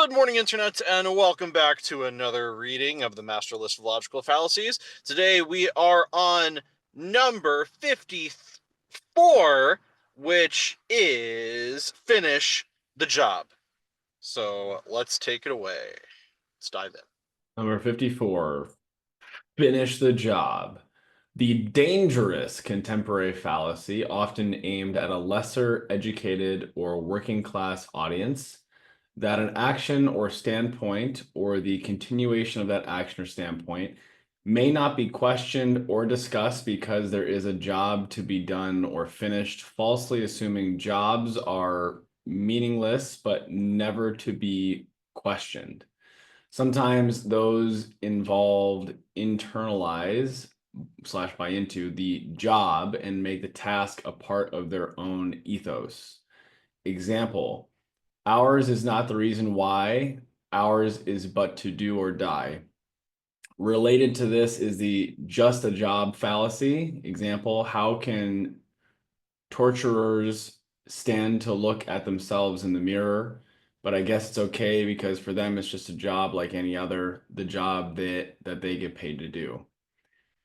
Good morning, Internet, and welcome back to another reading of the Master List of Logical Fallacies. Today we are on number 54, which is Finish the Job. So let's take it away. Let's dive in. Number 54, finish the job. The dangerous contemporary fallacy, often aimed at a lesser educated or working class audience, that an action or standpoint or the continuation of that action or standpoint may not be questioned or discussed because there is a job to be done or finished, falsely assuming jobs are meaningless but never to be questioned. Sometimes those involved internalize / buy into the job and make the task a part of their own ethos. Example, ours is not the reason why, ours is but to do or die. Related to this is the just a job fallacy. Example, how can torturers stand to look at themselves in the mirror, but I guess it's okay because for them it's just a job like any other, the job that they get paid to do.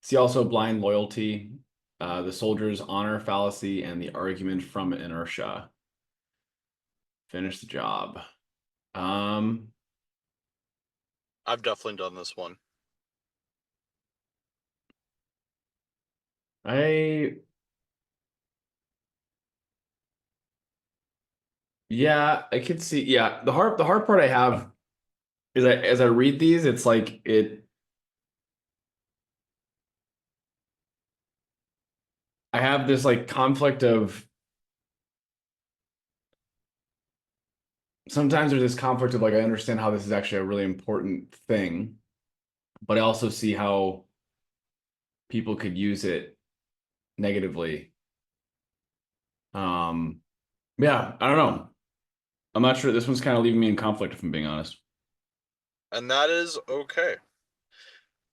See also blind loyalty, the soldier's honor fallacy, and the argument from inertia. Finish the job. I've definitely done this one. Yeah, I could see. Yeah, the hard part I have is that as I read these, it's like I have this like conflict of sometimes there's this conflict of like I understand how this is actually a really important thing, but I also see how people could use it negatively. Yeah, I don't know. I'm not sure. This one's kind of leaving me in conflict, if I'm being honest. And that is okay.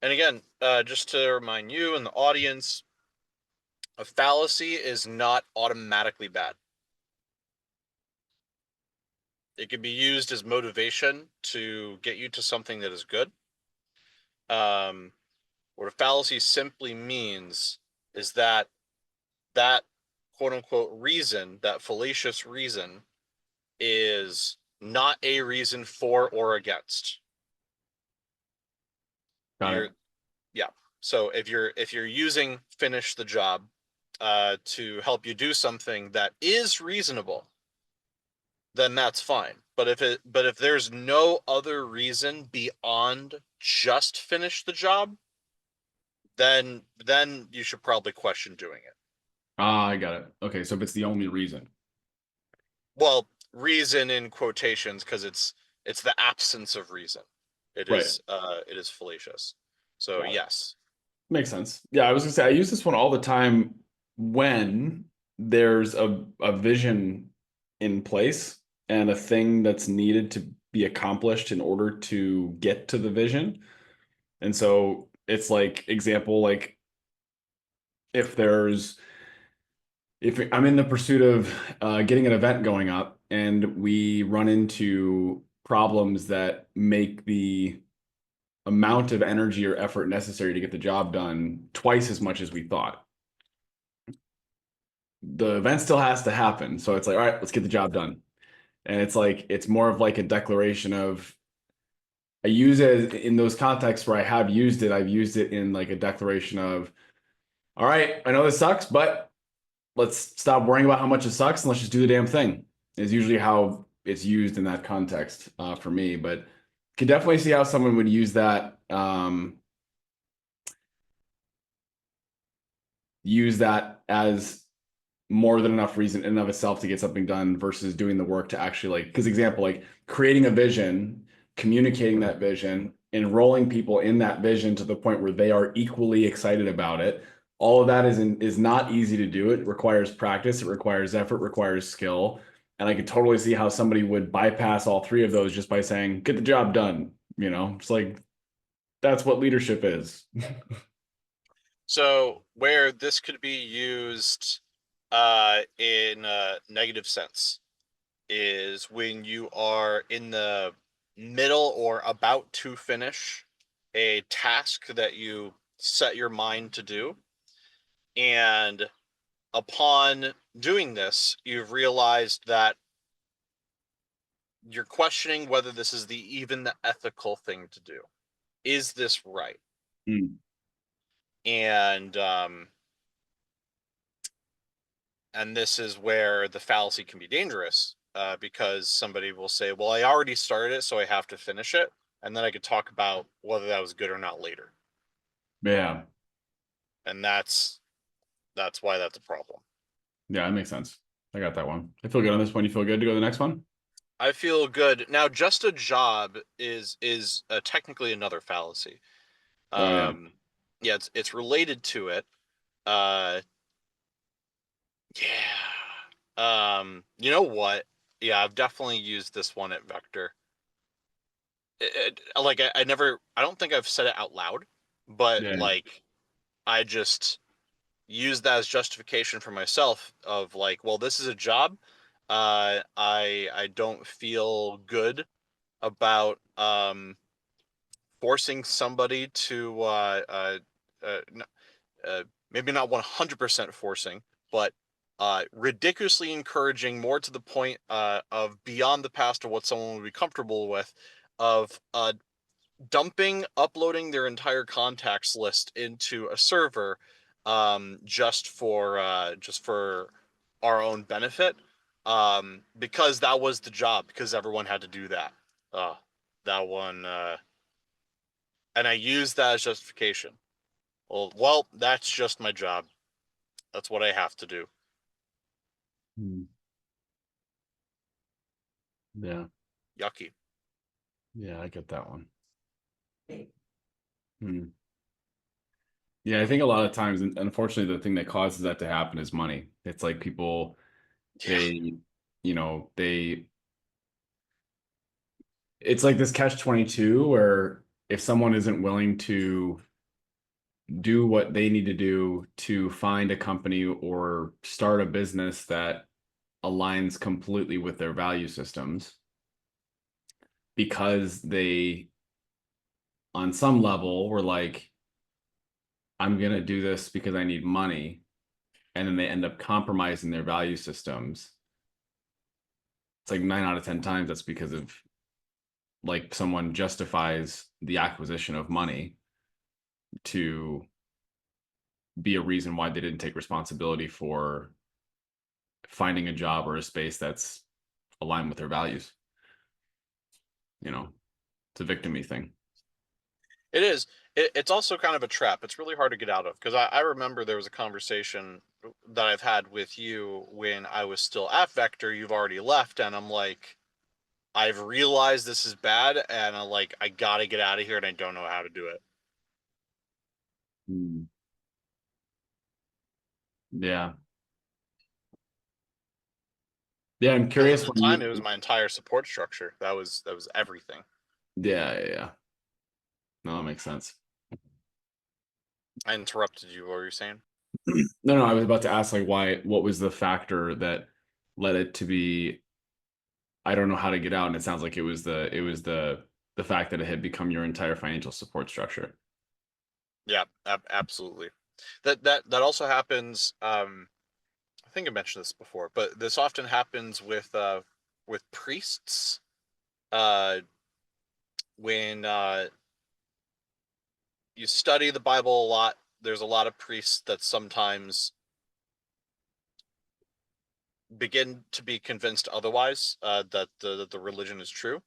And again, just to remind you and the audience, a fallacy is not automatically bad. It can be used as motivation to get you to something that is good. What a fallacy simply means is that quote unquote reason, that fallacious reason, is not a reason for or against. Got You're it. Yeah. So if you're using finish the job to help you do something that is reasonable, then that's fine. But if there's no other reason beyond just finish the job, then you should probably question doing it. Ah, I got it. Okay, so if it's the only reason. Well, reason in quotations because it's the absence of reason. Right. It is fallacious. So Got it. yes. Makes sense. Yeah, I was gonna say I use this one all the time when there's a vision in place and a thing that's needed to be accomplished in order to get to the vision. And so it's like example, like if there's if I'm in the pursuit of getting an event going up and we run into problems that make the amount of energy or effort necessary to get the job done twice as much as we thought. The event still has to happen. So it's like, all right, let's get the job done. And it's like, it's more of like a declaration of, I use it in those contexts where I have used it. I've used it in like a declaration of, all right, I know this sucks, but let's stop worrying about how much it sucks and let's just do the damn thing. Is usually how it's used in that context for me. But can definitely see how someone would use that as more than enough reason in and of itself to get something done versus doing the work to actually like because example like creating a vision, communicating that vision, enrolling people in that vision to the point where they are equally excited about it. All of that is not easy to do. It requires practice, it requires effort, requires skill. And I could totally see how somebody would bypass all three of those just by saying, get the job done. It's like that's what leadership is. So where this could be used in a negative sense is when you are in the middle or about to finish a task that you set your mind to do, and upon doing this, you've realized that you're questioning whether this is even the ethical thing to do. Is this right? Mm. And this is where the fallacy can be dangerous, because somebody will say, "Well, I already started it, so I have to finish it, and then I could talk about whether that was good or not later." Yeah. And that's why that's a problem. Yeah, that makes sense. I got that one. I feel good on this one. You feel good to go to the next one? I feel good now. Just a job is technically another fallacy. Oh yeah. Um, yeah, it's related to it. Uh, yeah. You know what? Yeah, I've definitely used this one at Vector. Like I never, I don't think I've said it out loud, but Yeah. like I just use that as justification for myself of like, well, this is a job. I don't feel good about forcing somebody to uh, maybe not 100% forcing, but ridiculously encouraging, more to the point of beyond the past of what someone would be comfortable with, of dumping, uploading their entire contacts list into a server, just for our own benefit, because that was the job, because everyone had to do that. Uh, that one, and I use that as justification. Well, that's just my job. That's what I have to do. Mm. Yeah. Yucky. Yeah, I get that one. Hmm. Yeah, I think a lot of times, and unfortunately, the thing that causes that to happen is money. It's like people, Yeah. they, you know, they, it's like this catch-22 where if someone isn't willing to do what they need to do to find a company or start a business that aligns completely with their value systems, because they, on some level, were like, I'm going to do this because I need money. And then they end up compromising their value systems. It's like 9 out of 10 times that's because of like someone justifies the acquisition of money to be a reason why they didn't take responsibility for finding a job or a space that's aligned with their values. You know, it's a victimy thing. It is. It's also kind of a trap. It's really hard to get out of, because I remember there was a conversation that I've had with you when I was still at Vector. You've already left, and I'm like, I've realized this is bad, and I'm like, I gotta get out of here, and I don't know how to do it. Mm. Yeah. Yeah, I'm Because at curious the when time, you, it was my entire support structure. That was everything. yeah. No, that makes sense. I interrupted you. What were you saying? No, I was about to ask like what was the factor that led it to be, I don't know how to get out, and it sounds like it was the fact that it had become your entire financial support structure. Yeah, absolutely. That also happens. I think I mentioned this before, but this often happens with priests. Uh, when you study the Bible a lot, there's a lot of priests that sometimes begin to be convinced otherwise, that the religion is true,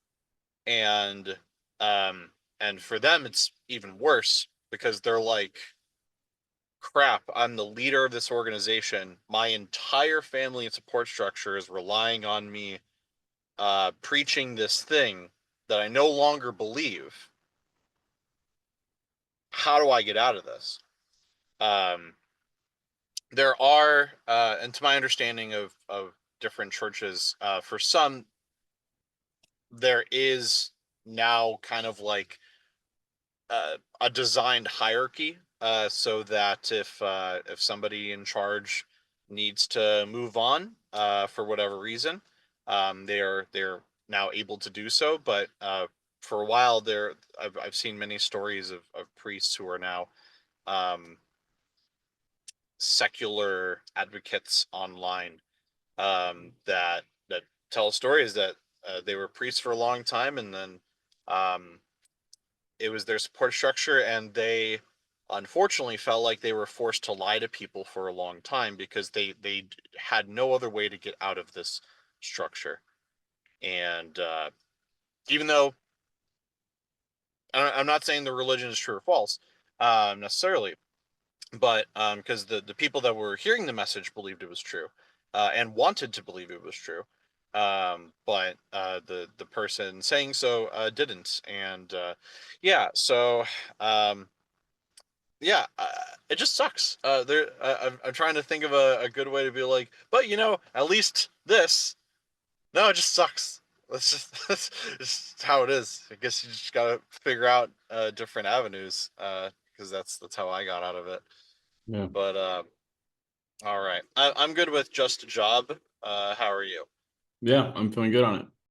and um, for them it's even worse, because they're like, "Crap! I'm the leader of this organization. My entire family and support structure is relying on me preaching this thing that I no longer believe. How do I get out of this?" Um, there are, and to my understanding of different churches, for some there is now kind of like a designed hierarchy, so that if somebody in charge needs to move on for whatever reason, they're now able to do so. But for a while there, I've seen many stories of priests who are now um, secular advocates online, that tell stories that they were priests for a long time, and then um, it was their support structure, and they unfortunately felt like they were forced to lie to people for a long time because they had no other way to get out of this structure. And even though I'm not saying the religion is true or false necessarily, but because the people that were hearing the message believed it was true, and wanted to believe it was true, but the person saying so didn't. And yeah, so um, yeah, it just sucks. I'm trying to think of a good way to be like, but at least this. No, it just sucks. That's just how it is. I guess you just gotta figure out different avenues, because that's how I got out of it. Yeah. But all right, I'm good with just a job. How are you? Yeah, I'm feeling good on it.